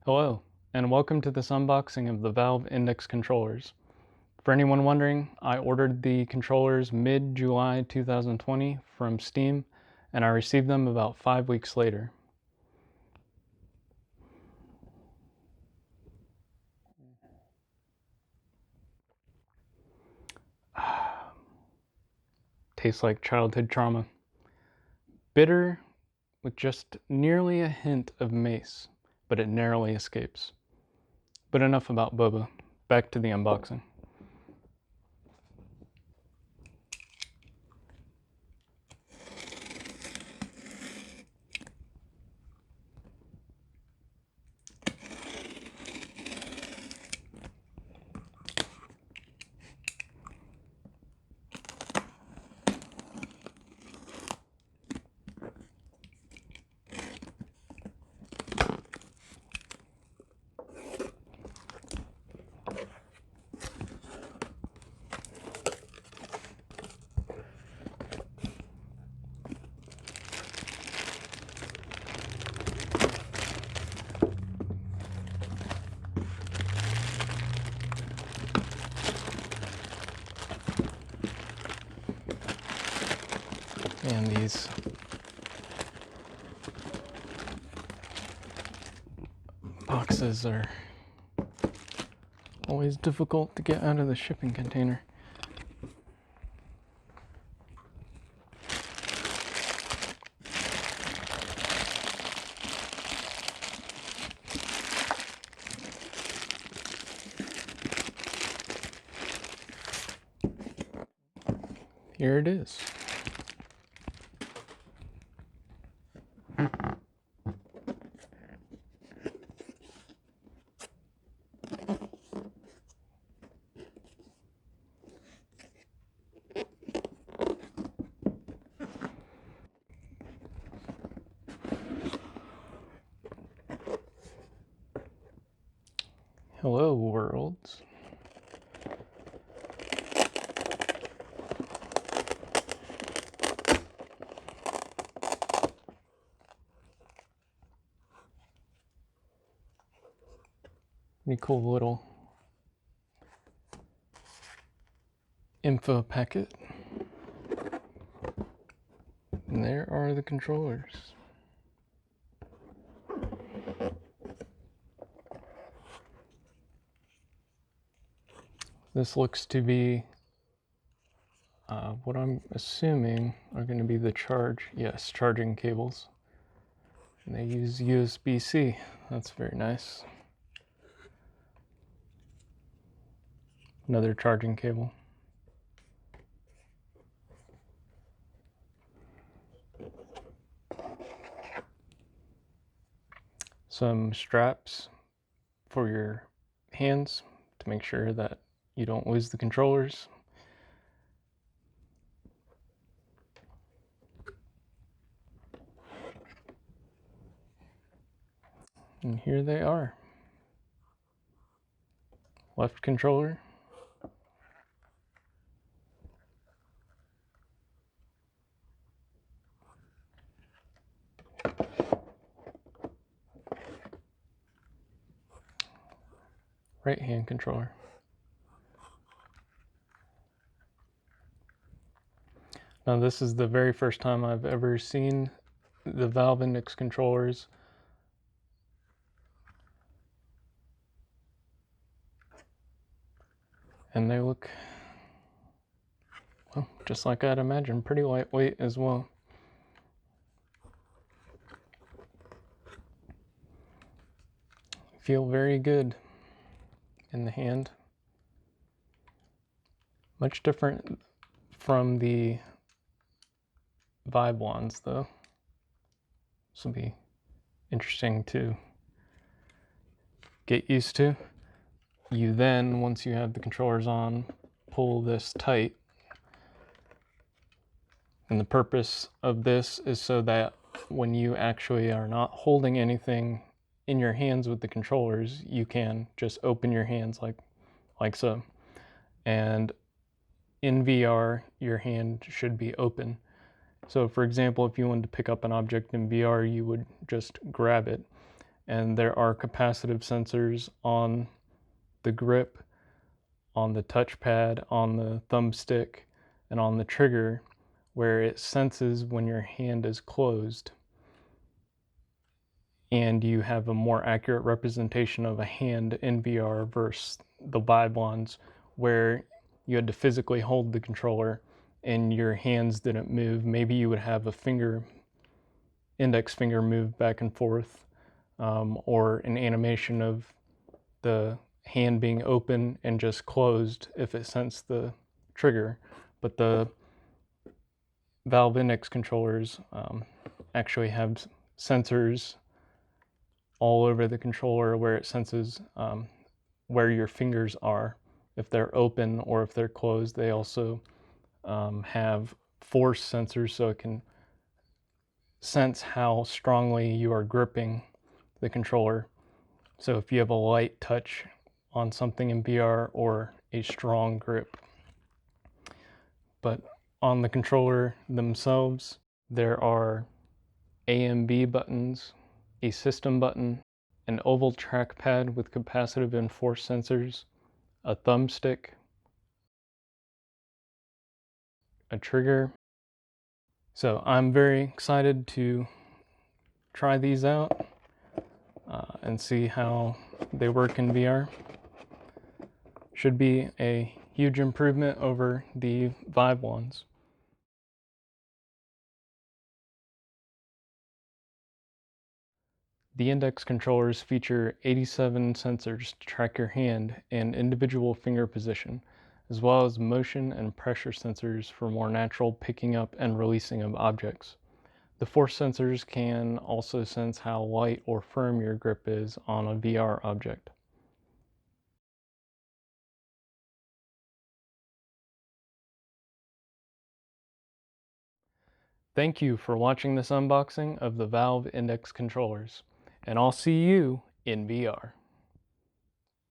Hello, and welcome to this unboxing of the Valve Index controllers. For anyone wondering, I ordered the controllers mid-July 2020 from Steam, and I received them about 5 weeks later. Tastes like childhood trauma. Bitter with just nearly a hint of mace, but it narrowly escapes. But enough about boba. Back to the unboxing. And these boxes are always difficult to get out of the shipping container. Here it is. Hello, worlds. Pretty cool little info packet. And there are the controllers. This looks to be what I'm assuming are going to be the charging cables. And they use USB-C. That's very nice. Another charging cable. Some straps for your hands to make sure that you don't lose the controllers. And here they are. Left controller. Right hand controller. Now this is the very first time I've ever seen the Valve Index controllers and they look, well, just like I'd imagine, pretty lightweight as well. Feel very good in the hand. Much different from the Vibe wands though. This will be interesting to get used to. You then, once you have the controllers on, pull this tight. And the purpose of this is so that when you actually are not holding anything in your hands with the controllers, you can just open your hands like so. And in VR, your hand should be open. So for example, if you wanted to pick up an object in VR, you would just grab it. and there are capacitive sensors on the grip, on the touchpad, on the thumbstick, and on the trigger, where it senses when your hand is closed, and you have a more accurate representation of a hand in VR versus the Vive ones, where you had to physically hold the controller and your hands didn't move. Maybe you would have a index finger move back and forth, or an animation of the hand being open and just closed if it sensed the trigger. But the Valve Index controllers actually have sensors all over the controller where it senses where your fingers are, if they're open or if they're closed. They also have force sensors, so it can sense how strongly you are gripping the controller. So if you have a light touch on something in VR or a strong grip. But on the controller themselves, there are A and B buttons, a system button, an oval trackpad with capacitive and force sensors, a thumbstick, a trigger. So I'm very excited to try these out and see how they work in VR. Should be a huge improvement over the Vive ones. The Index controllers feature 87 sensors to track your hand and individual finger position, as well as motion and pressure sensors for more natural picking up and releasing of objects. The force sensors can also sense how light or firm your grip is on a VR object. Thank you for watching this unboxing of the Valve Index controllers, and I'll see you in VR.